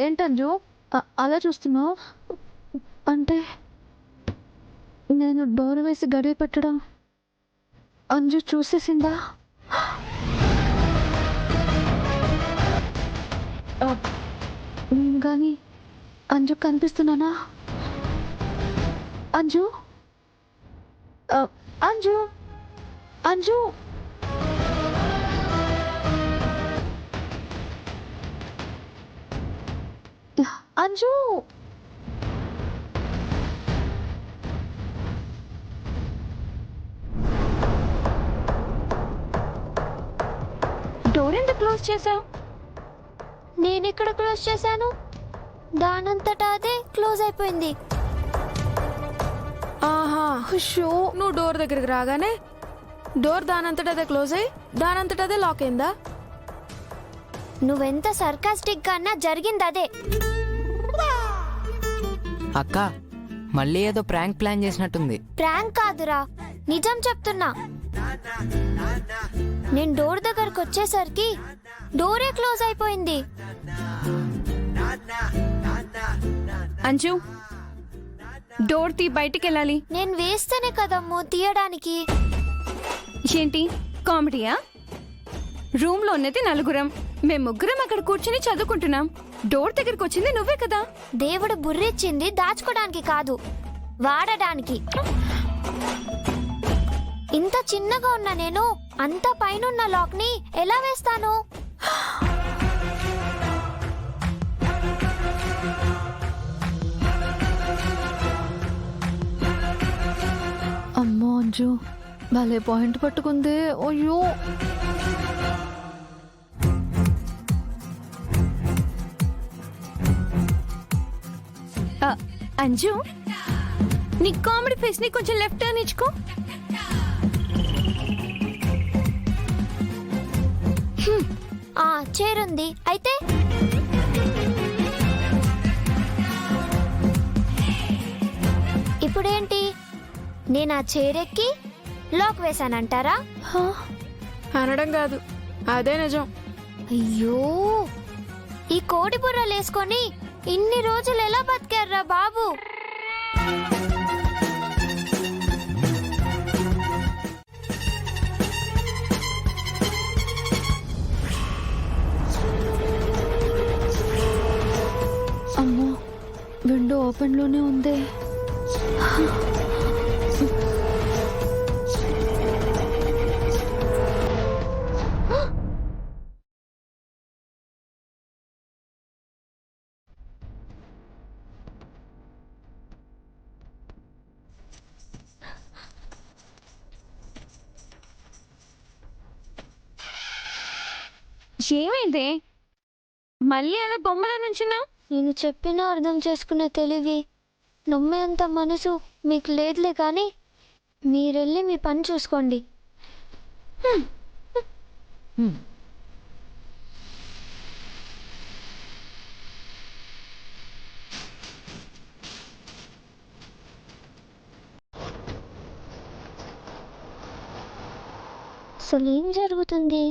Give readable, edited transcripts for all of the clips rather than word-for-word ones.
ఏంటంజు అలా చూస్తున్నావు? అంటే నేను డోర్ వేసి గడియ పెట్టడం అంజు చూసేసిందా? నేను కానీ అంజు కనిపిస్తున్నానా? అంజు అంజు అంజు అంజు డోర్ ఎందుకు క్లోజ్ చేసావు? నేనెక్కడ క్లోజ్ చేశాను? దానంతటా అదే క్లోజ్ అయిపోయింది. ఆహా, షో నువ్వు డోర్ దగ్గరికి రాగానే డోర్ దానంతట అదే క్లోజ్ అయ్యి దానంతట అదే లాక్ అయిందా? నువ్వెంత సర్కాస్టిక్ గా అన్నా జరిగింది అదే. అక్క మళ్ళీ ఏదో ప్రాంక్ ప్లాన్ చేసినట్టుంది. ప్రాంక్ కాదురా, నిజం చెప్తున్నా. నేను డోర్ దగ్గరకు వచ్చేసరికి డోరే క్లోజ్ అయిపోయింది. అంజు డోర్ తీ, బయటికి వెళ్ళాలి. నేను వేస్తేనే కదమ్మో తీయడానికి. ఏంటి కామెడీయా? రూమ్ లో ఉన్నది నలుగురం, మేము ముగ్గురం అక్కడ కూర్చుని చదువుకుంటున్నాం. డోర్ దగ్గరికి వచ్చింది నువ్వే కదా. దేవుడు బుర్రిచ్చింది దాచుకోవడానికి కాదు, వాడడానికి. ఇంత చిన్నగా ఉన్న నేను అంత పైనున్న లాక్ ని ఎలా వేస్తాను? అమ్మో అంజు భలే పాయింట్ పట్టుకుంది. అయ్యో అంజు నీ కామెడీ ఫేస్ ని కొంచెం లెఫ్ట్ టర్న్ ఇచ్చుకో. చేరుంది అయితే. ఇప్పుడేంటి, నేను ఆ చైరెక్కి లాక్ వేశానంటారా? అనడం కాదు, అదే నిజం. అయ్యో, ఈ కోడి బుర్రలు వేసుకొని ఇన్ని రోజులు ఎలా బతికారా బాబు? అమ్మో విండో ఓపెన్ లోనే ఉంది. ఏమైంది? మళ్ళీ అలా బొమ్మల నుంచున్నావు? నేను చెప్పినా అర్థం చేసుకునే తెలివి, నమ్మేంత మనసు మీకు లేదులే. కానీ మీరెళ్ళి మీ పని చూసుకోండి. అసలు ఏం జరుగుతుంది?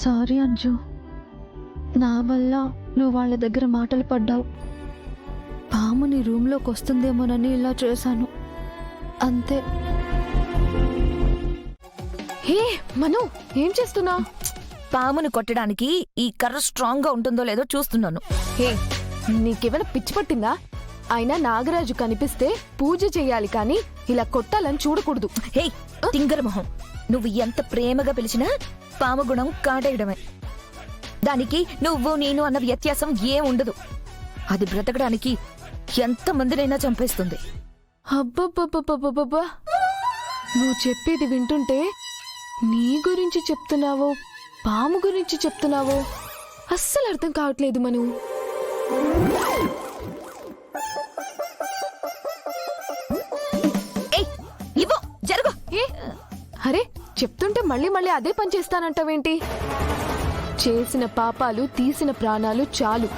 సారీ అంజు, నా వల్ల నువ్వు వాళ్ళ దగ్గర మాటలు పడ్డావు. పాము నీ రూమ్లోకి వస్తుందేమోనని ఇలా చేశాను, అంతే. హే మను, ఏం చేస్తున్నా? పామును కొట్టడానికి ఈ కర్ర స్ట్రాంగ్ గా ఉంటుందో లేదో చూస్తున్నాను. హే, నీకేమైనా పిచ్చి పట్టిందా? అయినా నాగరాజు కనిపిస్తే పూజ చెయ్యాలి కానీ ఇలా కొట్టాలని చూడకూడదు. హే తింగర మొహం, నువ్వు ఎంత ప్రేమగా పిలిచినా పాము గుణం కాటేయడమే. దానికి నువ్వు నేను అన్న వ్యత్యాసం ఏం ఉండదు. అది బ్రతకడానికి ఎంత మందినైనా చంపేస్తుంది. అబ్బబ్బబ్బబ్బబ్బబ్బా, నువ్వు చెప్పేది వింటుంటే నీ గురించి చెప్తున్నావో పాము గురించి చెప్తున్నావో అస్సలు అర్థం కావట్లేదు మను. ఏయ్ ఇవ్వు జరుగు. ఏ అరే చెప్తుంటే మళ్ళీ మళ్ళీ అదే పని చేస్తానంటావేంటి? చేసిన పాపాలు తీసిన ప్రాణాలు చాలు.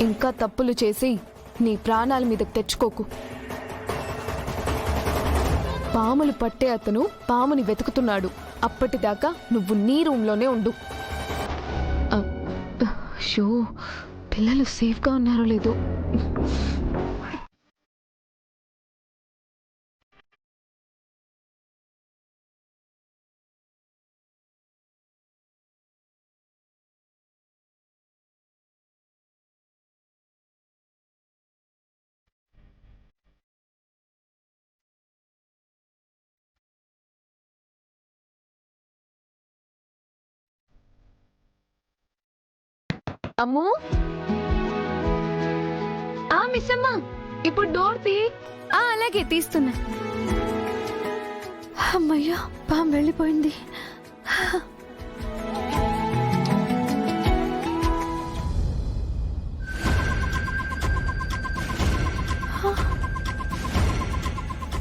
ఇంకా తప్పులు చేసి నీ ప్రాణాల మీదకి తెచ్చుకోకు. పాములు పట్టే అతను పాముని వెతుకుతున్నాడు. అప్పటిదాకా నువ్వు నీ రూమ్లోనే ఉండు. షో పిల్లలు సేఫ్గా ఉన్నారో లేదో. అమ్మో మిస్ అమ్మా, ఇప్పుడు డోర్ తీ. అలాగే తీస్తున్నా. అమ్మయ్యా, పాము వెళ్ళిపోయింది.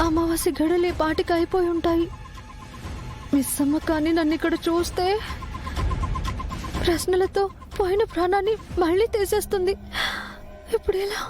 అమావాస్య గడలే పాటికి అయిపోయి ఉంటాయి. మిస్ అమ్మ కానీ నన్ను ఇక్కడ చూస్తే ప్రశ్నలతో పోయిన ప్రాణాన్ని మళ్ళీ తీసేస్తుంది. ఇప్పుడు ఎలా?